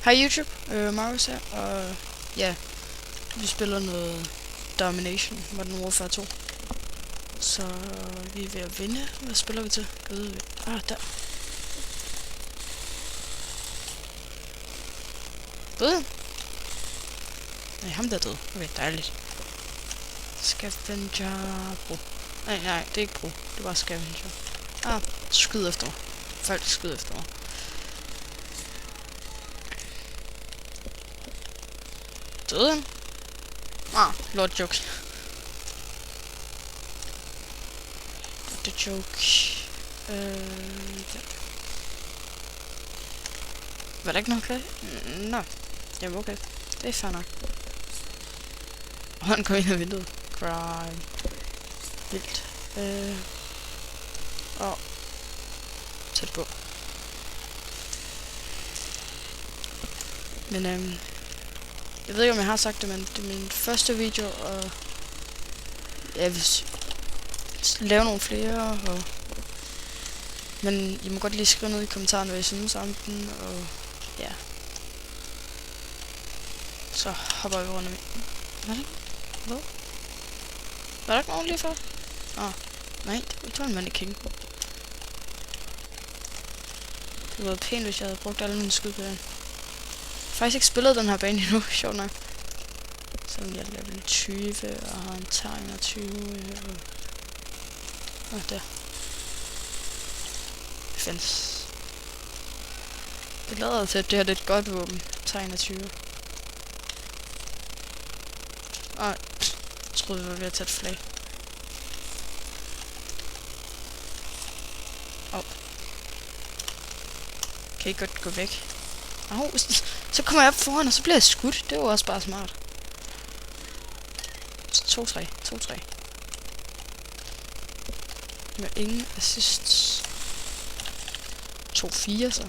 Hej YouTube, Marius her, og ja, vi spiller noget Domination, Modern Warfare 2. Så vi er ved at vinde. Hvad spiller vi til? Der. Død? Nej, ham der er død. Okay, dejligt. Scavenger bro. Nej, det er ikke bro. Det var Scavenger. Skyd efter mig. Folk skyder efter mig. Døde han? Lord joke. The joke. Var der ikke noget klar? Nå. Jamen okay. Det er fair nok. Og han kom ind ad vinduet. Crime. Vildt. Tæt på. Men jeg ved ikke om jeg har sagt det, men det er min første video, og jeg vil lave nogle flere, men I må godt lige skrive ned i kommentarerne, hvad I synes om den, og ja. Så hopper vi rundt om. Hvad er det? Hvad? Var der ikke nogen lige før? Nej, det var en mannequin. Det ville være pænt, hvis jeg havde brugt alle mine skud på den. Jeg har faktisk ikke spillet den her bane endnu, sjovt nok. Selvom jeg er level 20 og har en tegner 20 og der. Det findes. Det lader til, at det her er et godt våben. Tegner 20. Jeg troede, vi var ved at tage et flag. Kan I godt gå væk? Så kommer jeg op foran, og så bliver jeg skudt. Det var også bare smart. 2-3. Med ingen assists. 2-4 så.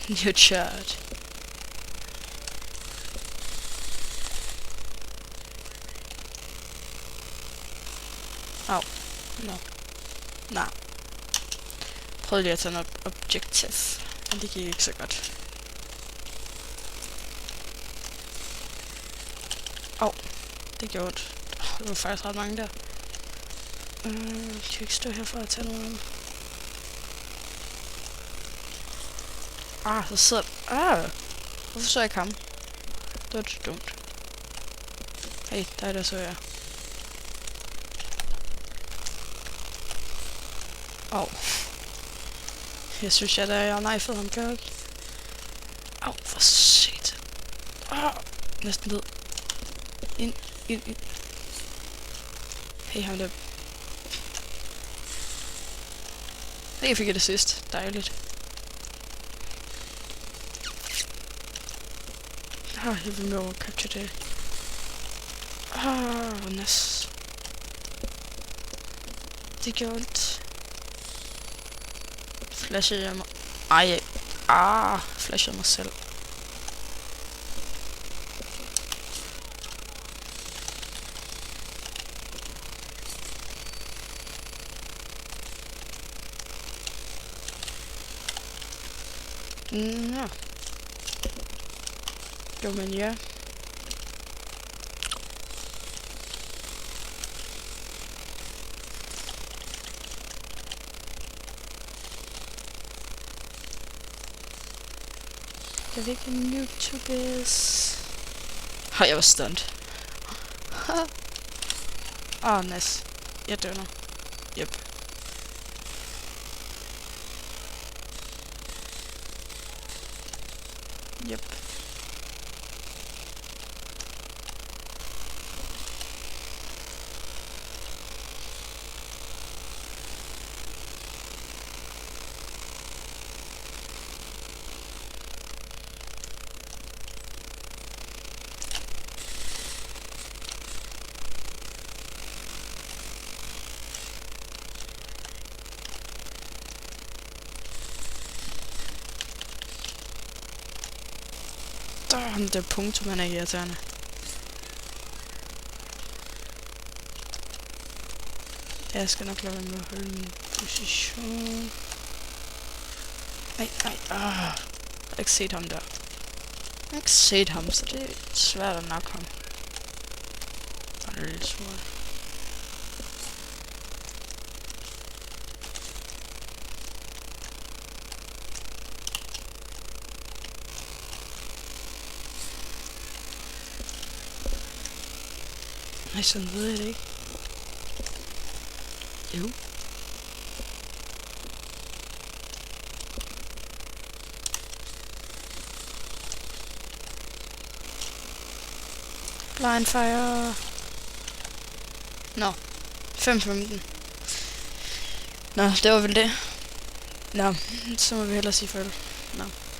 Headshot. Au. No. Nej. Prøvede lige at tage noget objective, men det gik ikke så godt. Det gjorde ondt. Det var faktisk ret mange der. Jeg kan ikke stå her for at tage noget. Så sidder hvorfor så jeg ikke ham? Det var dumt. Hey, der så jeg. Jeg synes, jeg har knifet ham, gør ikke? For shit. Næsten død. Ind. Hey, ham der. Jeg fik det sidst. Dejligt. Jeg vil med over capture det. Nice. Det gjorde ondt. Flashede jeg mig. Flashede mig selv. Ja. Jo, men ja. Jeg ved ikke, en YouTubers. Jeg var stunned. Nice. Jeg dønner. Yep. Ham der punktum, han er irriterende. Jeg skal nok lade være med at holde min position. Nej. Jeg har ikke set ham der. Jeg har ikke set ham, så det er svært at nakke ham. Det er lidt svært. Nej, sådan ved jeg det ikke. Jo. Blind fire. Nå. 5-15. Nå, det var vel det. Nå, så må vi hellere sige farvel. Nå.